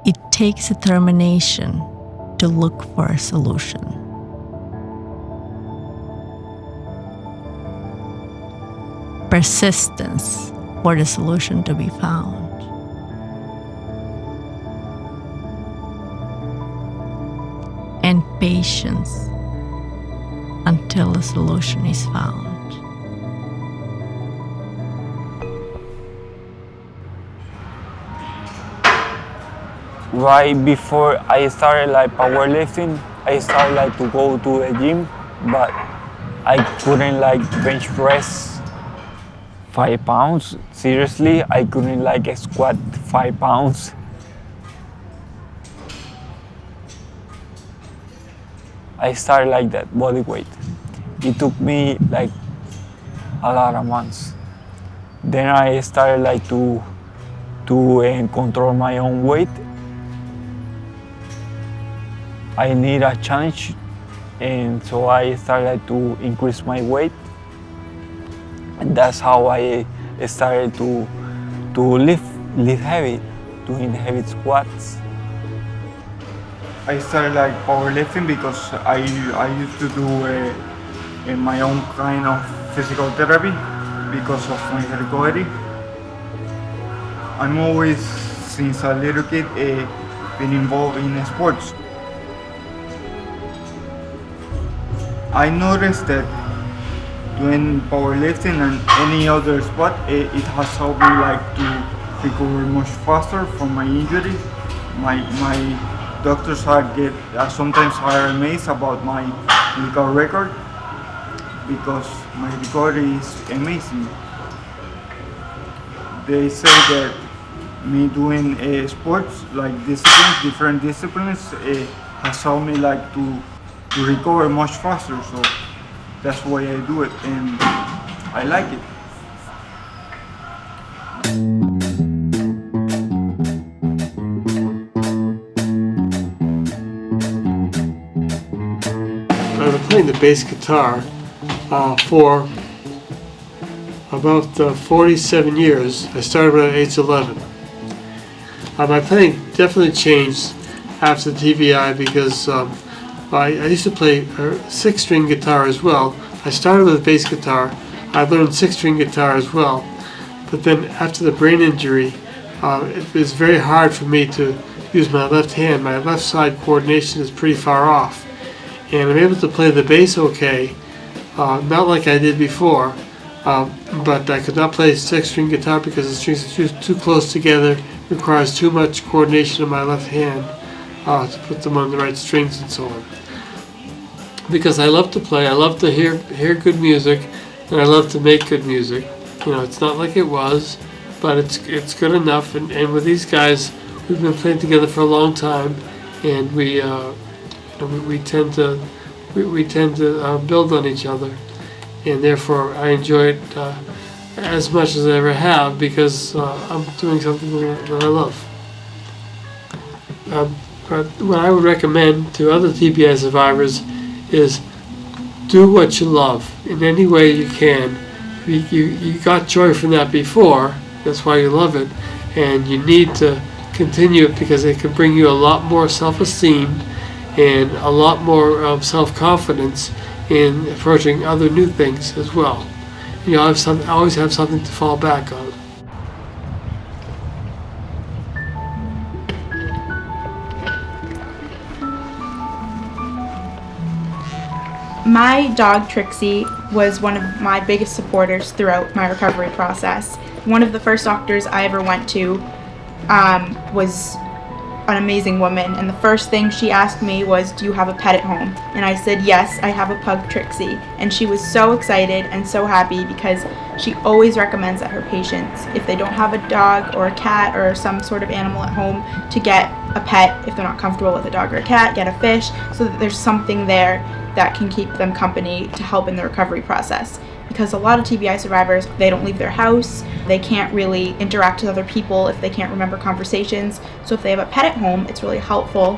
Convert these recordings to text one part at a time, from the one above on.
It takes determination to look for a solution. Persistence for the solution to be found. And patience until the solution is found. Right before I started powerlifting, I started to go to the gym, but I couldn't bench press 5 pounds. Seriously, I couldn't squat 5 pounds. I started that body weight. It took me a lot of months. Then I started to control my own weight. I need a challenge, and so I started to increase my weight. And that's how I started to lift heavy, doing heavy squats. I started powerlifting because I used to do my own kind of physical therapy because of my recovery. I'm always, since a little kid, been involved in sports. I noticed that doing powerlifting and any other sport, it has helped me to recover much faster from my injury. My doctors sometimes are amazed about my medical record because my recovery is amazing. They say that me doing sports different disciplines, has helped me to recover much faster. So that's why I do it, and I like it. I've been playing the bass guitar for about 47 years. I started when I was age 11. My playing definitely changed after the TBI because I used to play a 6-string guitar as well. I started with a bass guitar. I learned 6-string guitar as well. But then after the brain injury, it was very hard for me to use my left hand. My left side coordination is pretty far off. And I'm able to play the bass okay, not like I did before, but I could not play 6-string guitar because the strings are too close together. It requires too much coordination in my left hand to put them on the right strings and so on. Because I love to play, I love to hear good music, and I love to make good music. You know, it's not like it was, but it's good enough. And with these guys, we've been playing together for a long time, and we tend to build on each other, and therefore I enjoy it as much as I ever have because I'm doing something that I love. But what I would recommend to other TBI survivors is do what you love in any way you can. You got joy from that before, that's why you love it, and you need to continue it because it can bring you a lot more self-esteem and a lot more self-confidence in approaching other new things as well. You always have something to fall back on. My dog Trixie was one of my biggest supporters throughout my recovery process. One of the first doctors I ever went to was an amazing woman, and the first thing she asked me was, "Do you have a pet at home?" And I said, "Yes, I have a pug, Trixie." And she was so excited and so happy because she always recommends that her patients, if they don't have a dog or a cat or some sort of animal at home, to get a pet. If they're not comfortable with a dog or a cat, get a fish, so that there's something there that can keep them company to help in the recovery process. Because a lot of TBI survivors, they don't leave their house, they can't really interact with other people if they can't remember conversations. So if they have a pet at home, it's really helpful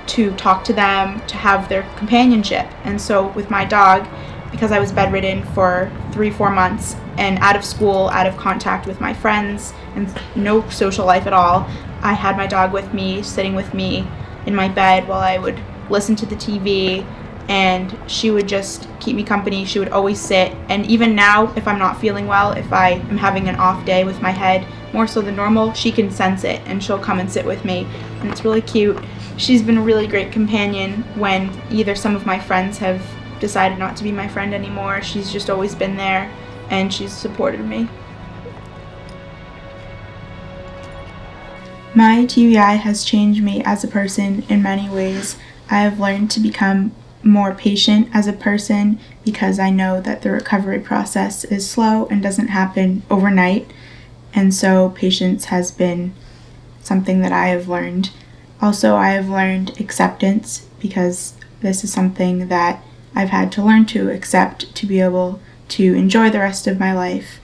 to talk to them, to have their companionship. And so with my dog, because I was bedridden for 3-4 months and out of school, out of contact with my friends, and no social life at all. I had my dog with me, sitting with me in my bed while I would listen to the TV, and she would just keep me company. She would always sit, and even now, if I'm not feeling well, if I am having an off day with my head, more so than normal, she can sense it and she'll come and sit with me, and it's really cute. She's been a really great companion when either some of my friends have decided not to be my friend anymore. She's just always been there and she's supported me. My TBI has changed me as a person in many ways. I have learned to become more patient as a person because I know that the recovery process is slow and doesn't happen overnight, and so patience has been something that I have learned. Also, I have learned acceptance because this is something that I've had to learn to accept to be able to enjoy the rest of my life,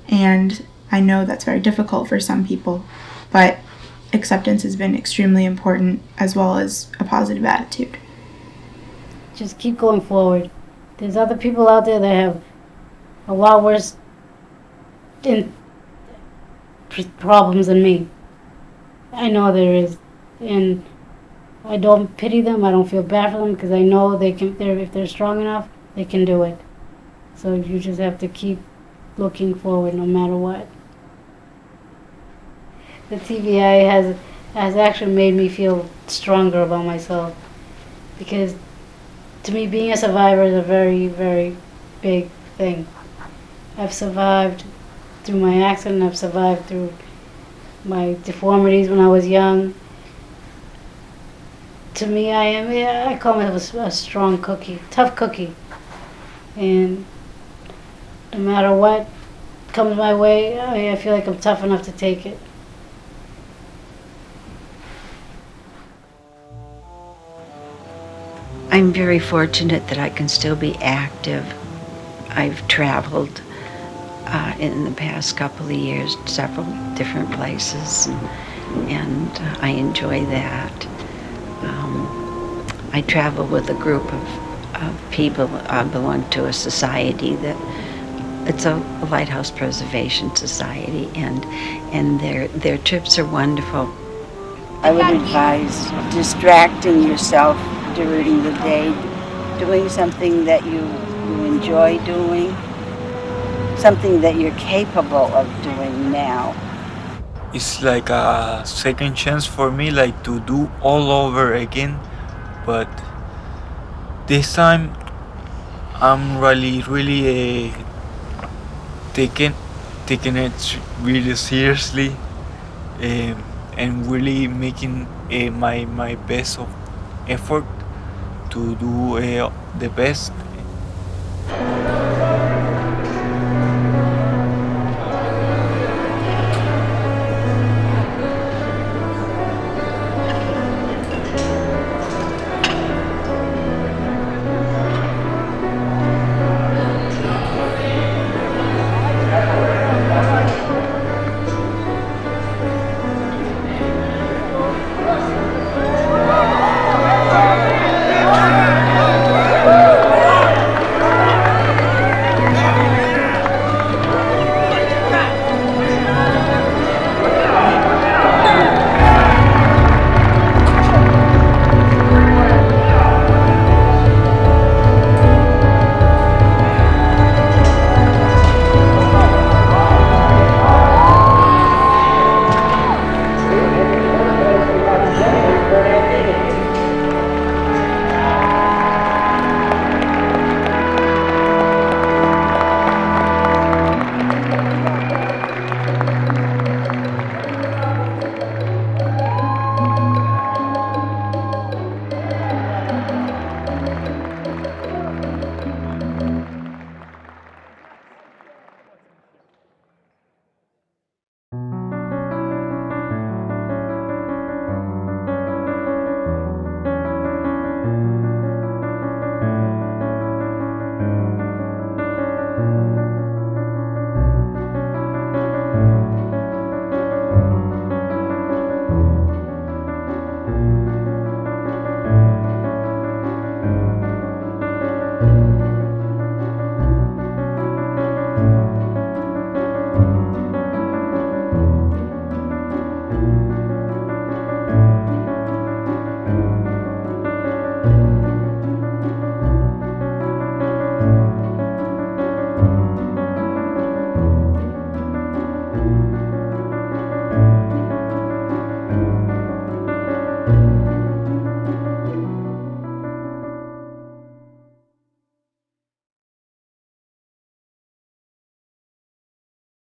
and I know that's very difficult for some people, but acceptance has been extremely important, as well as a positive attitude. Just keep going forward. There's other people out there that have a lot worse problems than me. I know there is, and I don't pity them. I don't feel bad for them because I know they can. If they're strong enough, they can do it. So you just have to keep looking forward, no matter what. The TBI has actually made me feel stronger about myself, because to me, being a survivor is a very, very big thing. I've survived through my accident. I've survived through my deformities when I was young. To me, I call myself a strong cookie, tough cookie. And no matter what comes my way, I feel like I'm tough enough to take it. I'm very fortunate that I can still be active. I've traveled in the past couple of years, several different places, and I enjoy that. I travel with a group of people. I belong to a society that it's a lighthouse preservation society, and their trips are wonderful. I would advise distracting yourself during the day, doing something that you enjoy doing, something that you're capable of doing now. It's like a second chance for me, like to do all over again, but this time I'm really taking it really seriously, and really making my best of effort to do the best